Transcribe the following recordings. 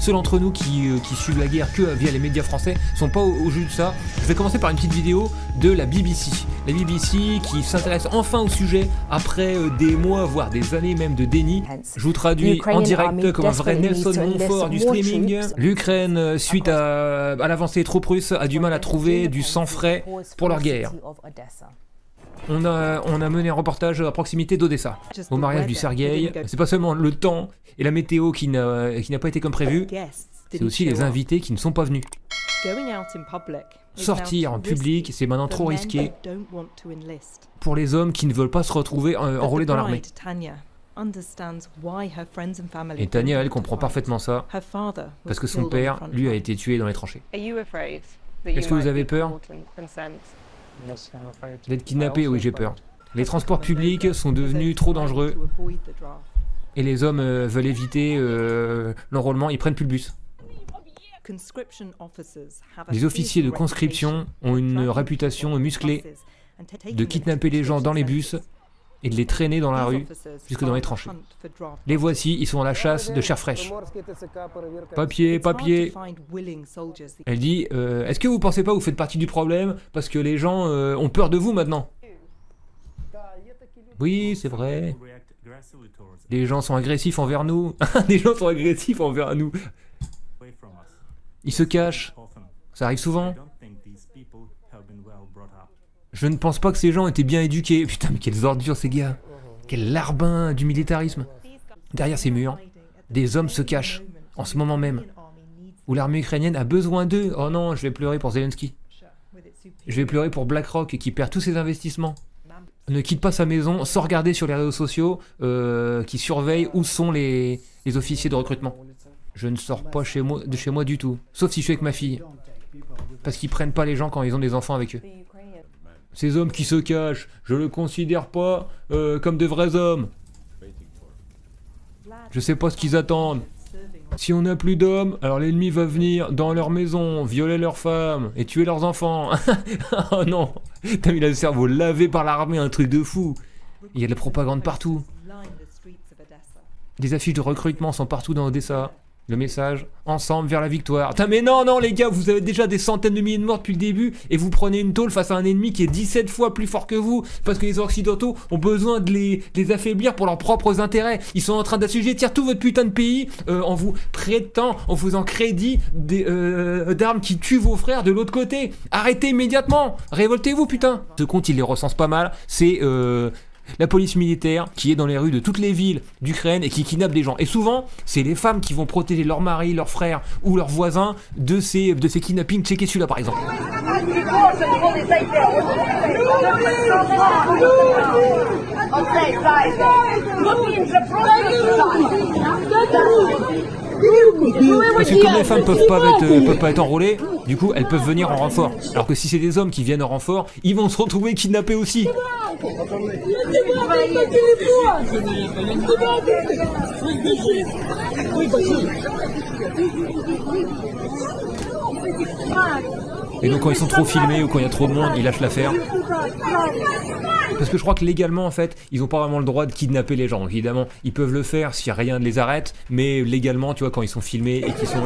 Ceux d'entre nous qui suivent la guerre que via les médias français sont pas au jus de ça. Je vais commencer par une petite vidéo de la BBC. La BBC qui s'intéresse enfin au sujet après des mois, voire des années même de déni. Je vous traduis en direct comme un vrai Nelson Montfort du streaming. L'Ukraine, suite à l'avancée trop-russe, a du mal à trouver du sang frais pour leur guerre. On a mené un reportage à proximité d'Odessa, au mariage du Sergueï. C'est pas seulement le temps et la météo qui n'a pas été comme prévu, c'est aussi les invités qui ne sont pas venus. Sortir en public, c'est maintenant trop risqué pour les hommes qui ne veulent pas se retrouver enrôlés dans l'armée. Et Tania, elle comprend parfaitement ça, parce que son père, lui, a été tué dans les tranchées. Est-ce que vous avez peur d'être kidnappé? Oui, j'ai peur. Les transports publics sont devenus trop dangereux et les hommes veulent éviter l'enrôlement, ils prennent plus le bus. Les officiers de conscription ont une réputation musclée de kidnapper les gens dans les bus et de les traîner dans la rue jusque dans les tranchées. Les voici, ils sont à la chasse de chair fraîche. Papier, papier. Elle dit, est-ce que vous pensez pas que vous faites partie du problème parce que les gens ont peur de vous maintenant? Oui, c'est vrai. Les gens sont agressifs envers nous. Les gens sont agressifs envers nous. Ils se cachent. Ça arrive souvent. Je ne pense pas que ces gens étaient bien éduqués. Putain, mais quelles ordures ces gars. Quel larbin du militarisme. Derrière ces murs, des hommes se cachent, en ce moment même, où l'armée ukrainienne a besoin d'eux. Oh non, je vais pleurer pour Zelensky. Je vais pleurer pour BlackRock qui perd tous ses investissements. Ne quitte pas sa maison sans regarder sur les réseaux sociaux qui surveillent où sont les officiers de recrutement. Je ne sors pas de chez moi du tout, sauf si je suis avec ma fille. Parce qu'ils prennent pas les gens quand ils ont des enfants avec eux. Ces hommes qui se cachent, je le considère pas comme de vrais hommes. Je sais pas ce qu'ils attendent. Si on n'a plus d'hommes, alors l'ennemi va venir dans leur maison, violer leurs femmes et tuer leurs enfants. Oh non, t'as mis le cerveau lavé par l'armée, un truc de fou. Il y a de la propagande partout. Des affiches de recrutement sont partout dans Odessa. Le message, ensemble vers la victoire. Putain, mais non, non les gars, vous avez déjà des centaines de milliers de morts depuis le début et vous prenez une tôle face à un ennemi qui est 17 fois plus fort que vous parce que les Occidentaux ont besoin de les affaiblir pour leurs propres intérêts. Ils sont en train d'assujettir tout votre putain de pays en vous prêtant, en faisant crédit d'armes qui tuent vos frères de l'autre côté. Arrêtez immédiatement. Révoltez-vous, putain. Ce compte, il les recense pas mal. C'est... la police militaire qui est dans les rues de toutes les villes d'Ukraine et qui kidnappe des gens. Et souvent, c'est les femmes qui vont protéger leur mari, leur frère ou leurs voisins de ces kidnappings. Checkez celui-là par exemple. Parce que comme les femmes peuvent pas être enrôlées, du coup elles peuvent venir en renfort. Alors que si c'est des hommes qui viennent en renfort, ils vont se retrouver kidnappés aussi. Et donc quand ils sont trop filmés ou quand il y a trop de monde, ils lâchent l'affaire. Parce que je crois que légalement en fait, ils n'ont pas vraiment le droit de kidnapper les gens. Évidemment, ils peuvent le faire si rien ne les arrête, mais légalement, tu vois, quand ils sont filmés et qu'ils sont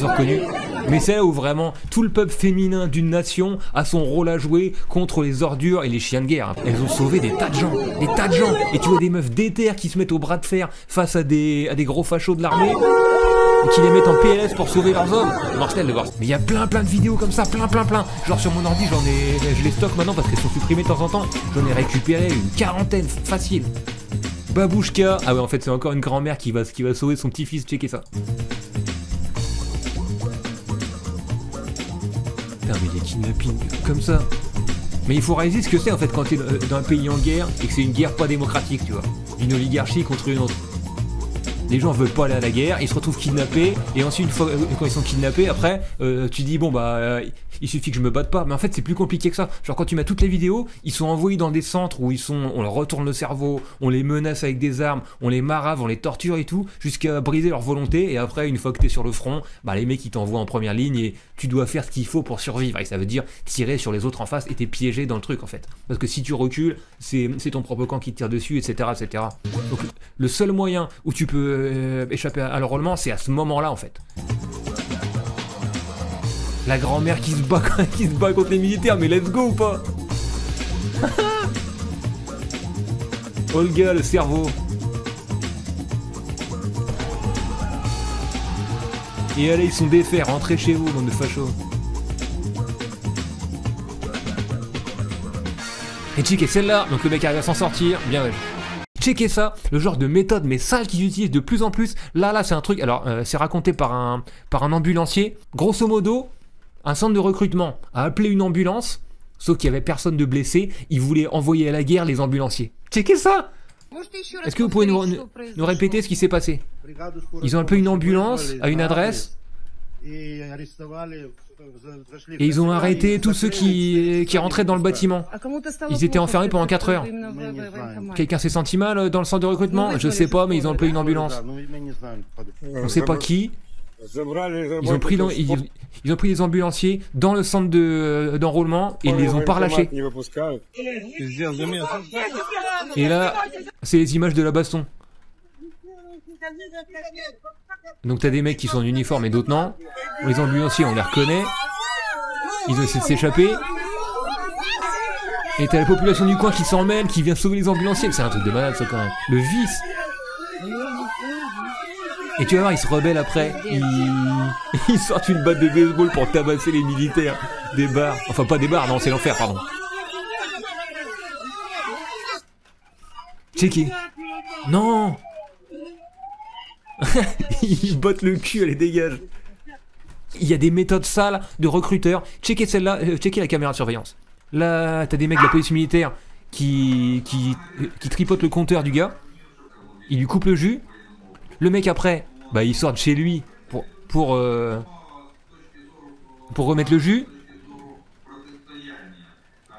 reconnus. Mais c'est là où vraiment tout le peuple féminin d'une nation a son rôle à jouer contre les ordures et les chiens de guerre. Elles ont sauvé des tas de gens, des tas de gens. Et tu vois des meufs déterres qui se mettent au bras de fer face à des gros fachos de l'armée. Et qui les mettent en PLS pour sauver leurs hommes. Mortel de voir. Mais il y a plein de vidéos comme ça, plein. Genre sur mon ordi, je les stocke maintenant parce qu'elles sont supprimées de temps en temps. J'en ai récupéré une 40aine, facile. Babouchka. Ah ouais, en fait, c'est encore une grand-mère qui va sauver son petit-fils. Checkez ça. Putain, mais des kidnappings comme ça. Mais il faut réaliser ce que c'est en fait quand t'es dans un pays en guerre et que c'est une guerre pas démocratique, tu vois. Une oligarchie contre une autre. Les gens veulent pas aller à la guerre, ils se retrouvent kidnappés, et ensuite, une fois, quand ils sont kidnappés, après, tu dis, bon bah, il suffit que je me batte pas. Mais en fait, c'est plus compliqué que ça. Genre, quand tu mets toutes les vidéos, ils sont envoyés dans des centres où on leur retourne le cerveau, on les menace avec des armes, on les marave, on les torture et tout, jusqu'à briser leur volonté, et après, une fois que t'es sur le front, bah, les mecs, ils t'envoient en première ligne, et tu dois faire ce qu'il faut pour survivre. Et ça veut dire tirer sur les autres en face, et t'es piégé dans le truc, en fait. Parce que si tu recules, c'est ton propre camp qui te tire dessus, etc., etc. Donc, le seul moyen où tu peux échapper à l'enrôlement, c'est à ce moment-là en fait. La grand-mère qui se bat contre les militaires, mais let's go ou pas? Olga, le cerveau. Et allez, ils sont défaits, rentrez chez vous, bande de fachos. Et checkez celle-là, donc le mec arrive à s'en sortir, bien ouais. Checkez ça, le genre de méthode mais sale qu'ils utilisent de plus en plus. Là c'est un truc, alors c'est raconté par un ambulancier. Grosso modo, un centre de recrutement a appelé une ambulance, sauf qu'il y avait personne de blessé, ils voulaient envoyer à la guerre les ambulanciers. Checkez ça! Est-ce que vous pouvez nous répéter ce qui s'est passé? Ils ont appelé une ambulance à une adresse et ils ont arrêté tous ceux qui rentraient dans le bâtiment. Ils étaient enfermés pendant 4 heures. Quelqu'un s'est senti mal dans le centre de recrutement? Je sais pas, mais ils ont appelé une ambulance. On sait pas qui. Ils ont pris les ambulanciers dans le centre d'enrôlement et ils les ont pas relâchés. Et là, c'est les images de la baston. Donc t'as des mecs qui sont en uniforme et d'autres non. Les ambulanciers, on les reconnaît. Ils ont essayé de s'échapper. Et t'as la population du coin qui s'en mêle, qui vient sauver les ambulanciers. C'est un truc de malade ça quand même. Le vice. Et tu vas voir, ils se rebellent après. Ils sortent une batte de baseball pour tabasser les militaires des bars. Enfin pas des bars, non c'est l'enfer, pardon. Checké. Non. Ils bottent le cul, allez dégage. Il y a des méthodes sales de recruteurs. Checkez celle-là, checkez la caméra de surveillance. Là, t'as des mecs de la police militaire qui tripotent le compteur du gars. Ils lui coupent le jus. Le mec après, bah il sort de chez lui pour remettre le jus.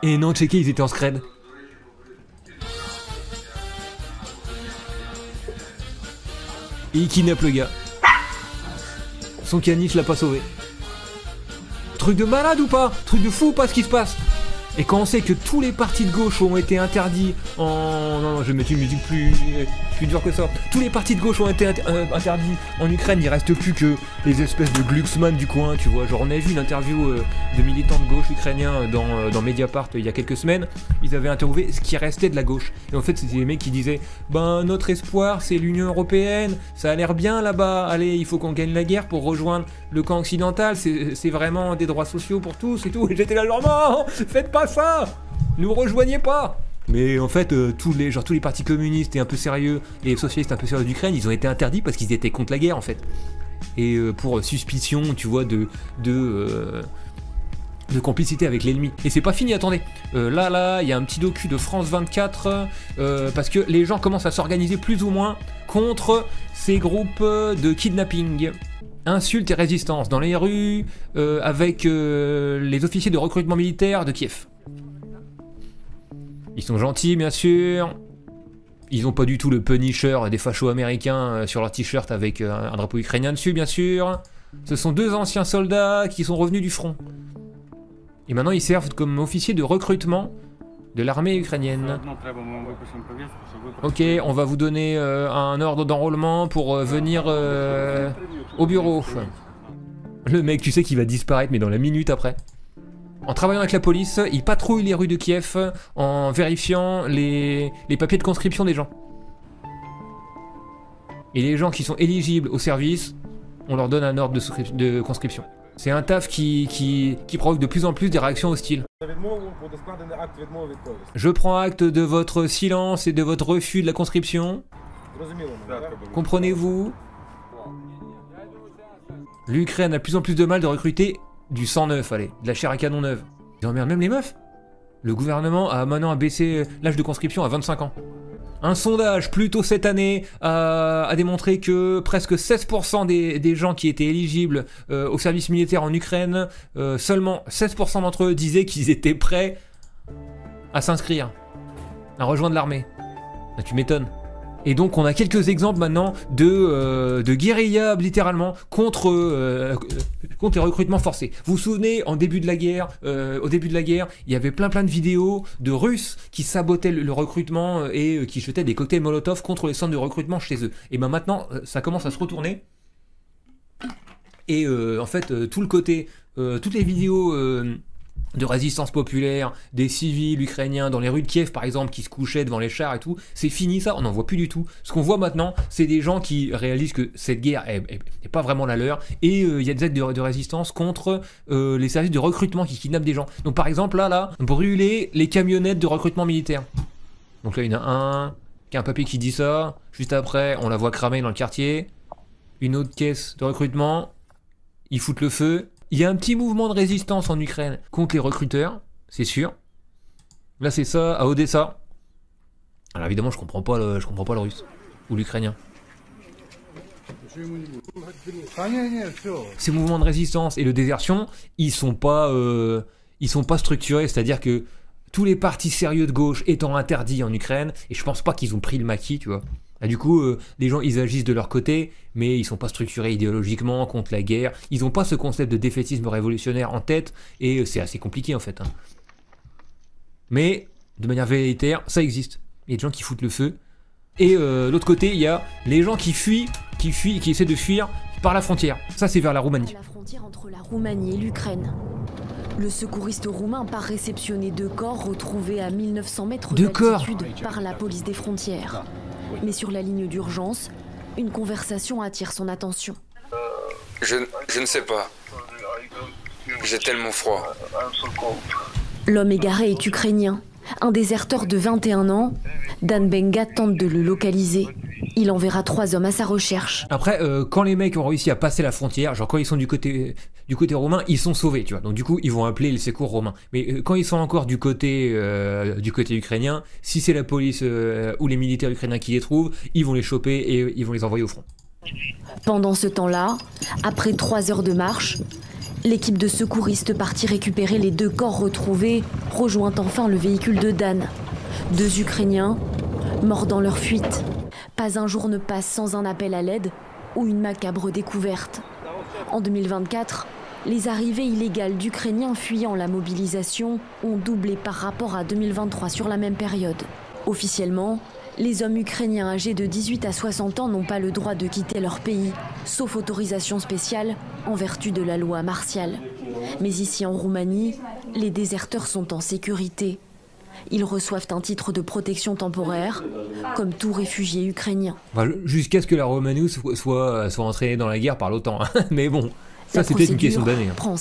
Et non, checkez, ils étaient en scred. Et il kidnappe le gars. Son caniche l'a pas sauvé. Truc de malade ou pas? Truc de fou ou pas ce qui se passe? Et quand on sait que tous les partis de gauche ont été interdits en... Non, je vais mettre une musique plus dure que ça. Tous les partis de gauche ont été interdits en Ukraine, il reste plus que les espèces de Glucksmann du coin, tu vois. Genre on a vu une interview de militants de gauche ukrainiens dans Mediapart il y a quelques semaines. Ils avaient interviewé ce qui restait de la gauche. Et en fait c'était des mecs qui disaient « Ben notre espoir c'est l'Union Européenne, ça a l'air bien là-bas, allez il faut qu'on gagne la guerre pour rejoindre le camp occidental, c'est vraiment des droits sociaux pour tous et tout. » Et j'étais là genre « Non, faites pas ça, ne vous rejoignez pas !» Mais en fait, tous les partis communistes et un peu sérieux, et socialistes un peu sérieux d'Ukraine, ils ont été interdits parce qu'ils étaient contre la guerre en fait. Et pour suspicion, tu vois, de complicité avec l'ennemi. Et c'est pas fini, attendez. Là, il y a un petit docu de France 24, parce que les gens commencent à s'organiser plus ou moins contre ces groupes de kidnapping. Insultes et résistance dans les rues, avec les officiers de recrutement militaire de Kiev. Ils sont gentils, bien sûr. Ils ont pas du tout le Punisher des fachos américains sur leur t-shirt avec un drapeau ukrainien dessus, bien sûr. Ce sont 2 anciens soldats qui sont revenus du front. Et maintenant, ils servent comme officiers de recrutement de l'armée ukrainienne. Ok, on va vous donner un ordre d'enrôlement pour venir au bureau. Le mec, tu sais qu'il va disparaître, mais dans la minute après. En travaillant avec la police, il patrouille les rues de Kiev en vérifiant les papiers de conscription des gens. Et les gens qui sont éligibles au service, on leur donne un ordre de conscription. C'est un taf qui provoque de plus en plus des réactions hostiles. Je prends acte de votre silence et de votre refus de la conscription. Comprenez-vous? L'Ukraine a de plus en plus de mal de recruter du sang neuf, allez, de la chair à canon neuve. Ils emmerdent même les meufs. Le gouvernement a maintenant abaissé l'âge de conscription à 25 ans. Un sondage plus tôt cette année a démontré que presque 16% des gens qui étaient éligibles au service militaire en Ukraine, seulement 16% d'entre eux disaient qu'ils étaient prêts à s'inscrire, à rejoindre l'armée. Ah, tu m'étonnes. Et donc on a quelques exemples maintenant de guérilla littéralement contre les recrutements forcés. Vous vous souvenez, au début de la guerre, il y avait plein de vidéos de Russes qui sabotaient le recrutement et qui jetaient des cocktails Molotov contre les centres de recrutement chez eux. Et ben maintenant, ça commence à se retourner. Et en fait, tout le côté, toutes les vidéos de résistance populaire, des civils ukrainiens dans les rues de Kiev par exemple qui se couchaient devant les chars et tout, c'est fini ça, on n'en voit plus du tout. Ce qu'on voit maintenant, c'est des gens qui réalisent que cette guerre n'est pas vraiment la leur, et il y a des actes de résistance contre les services de recrutement qui kidnappent des gens. Donc par exemple là, brûler les camionnettes de recrutement militaire. Donc là il y en a un qui a un papier qui dit ça, juste après on la voit cramer dans le quartier, une autre caisse de recrutement, ils foutent le feu. Il y a un petit mouvement de résistance en Ukraine contre les recruteurs, c'est sûr. Là c'est ça, à Odessa. Alors évidemment je comprends pas le russe ou l'ukrainien. Ces mouvements de résistance et de désertion, ils sont pas structurés, c'est-à-dire que tous les partis sérieux de gauche étant interdits en Ukraine, et je pense pas qu'ils ont pris le maquis, tu vois. Et du coup, les gens, ils agissent de leur côté, mais ils sont pas structurés idéologiquement contre la guerre. Ils ont pas ce concept de défaitisme révolutionnaire en tête, et c'est assez compliqué en fait. Hein. Mais, de manière velléitaire, ça existe. Il y a des gens qui foutent le feu. Et l'autre côté, il y a les gens qui essaient de fuir par la frontière. Ça, c'est vers la Roumanie. La frontière entre la Roumanie et l'Ukraine. Le secouriste roumain part réceptionner 2 corps retrouvés à 1900 mètres d'altitude par la police des frontières. Mais sur la ligne d'urgence, une conversation attire son attention. Je ne sais pas. J'ai tellement froid. L'homme égaré est ukrainien. Un déserteur de 21 ans, Dan Benga tente de le localiser. Il enverra 3 hommes à sa recherche. Après, quand les mecs ont réussi à passer la frontière, genre quand ils sont du côté roumain, ils sont sauvés, tu vois. Donc du coup, ils vont appeler les secours roumains. Mais quand ils sont encore du côté ukrainien, si c'est la police ou les militaires ukrainiens qui les trouvent, ils vont les choper et ils vont les envoyer au front. Pendant ce temps-là, après 3 heures de marche, l'équipe de secouristes partit récupérer les 2 corps retrouvés, rejoint enfin le véhicule de Dan. 2 Ukrainiens, morts dans leur fuite. Pas un jour ne passe sans un appel à l'aide ou une macabre découverte. En 2024, les arrivées illégales d'Ukrainiens fuyant la mobilisation ont doublé par rapport à 2023 sur la même période. Officiellement, les hommes ukrainiens âgés de 18 à 60 ans n'ont pas le droit de quitter leur pays, sauf autorisation spéciale en vertu de la loi martiale. Mais ici en Roumanie, les déserteurs sont en sécurité. Ils reçoivent un titre de protection temporaire, comme tout réfugié ukrainien. Enfin, jusqu'à ce que la Roumanie soit entraînée dans la guerre par l'OTAN. Mais bon, ça c'est peut-être une question d'année.